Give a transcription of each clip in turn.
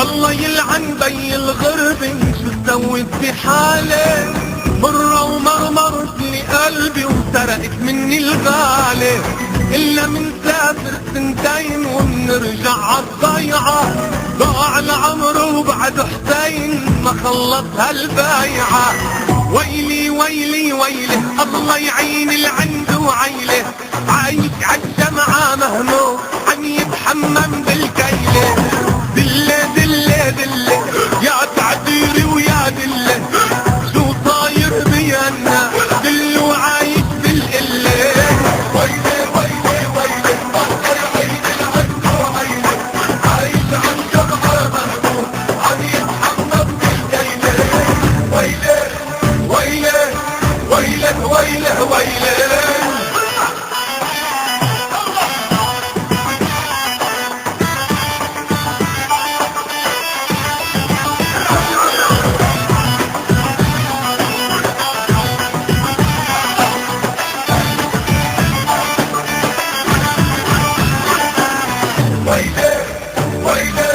الله يلعن بي الغرب شو سويت في حالي، مرة ومرمرت لي قلبي وسرقت مني الغالي، إلا من سافر سنتين ومنرجع عالضيعة، ضاع العمر وبعد حسين ما خلص هالبايعة. ويلي ويلي ويلي الله يعين العند وعيله، عايش عالجمعة مهموم عم يتحمم بالكيلة، دلة دلة دلة يا تعذيري ويا دلة، شو صاير بينا دل وعايش بالقلة. ويلي ويلي ويلي الله يعين العند وعيله، عايش عالجمعة مهموم عم يتحمم بالكيلة. ويلي ويله ويله ويله ويله. ويله ويله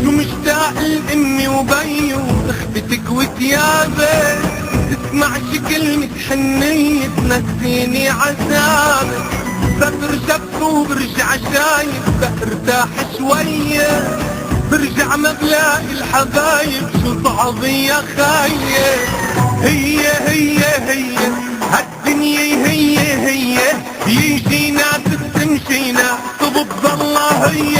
شو مشتاق لامي وبي واختك وتيابي، تسمعش كلمة حنية تنسيني عذابي، برجع وبرجع شايف برتاح شوية، برجع ما بلاقي الحبايب شو صعب يا خاية. هي هي هي هالدنيا هي يجينا تمشينا تبض الله هي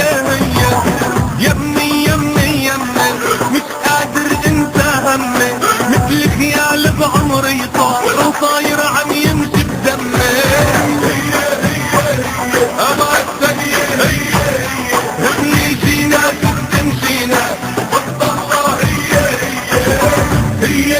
يمي يمي يمي مش قادر انسى همي، مثل خيال بعمري طار وصاير عم يمشي بدمي. هي اما الثانية هي يجينا تمشينا تبض الله هي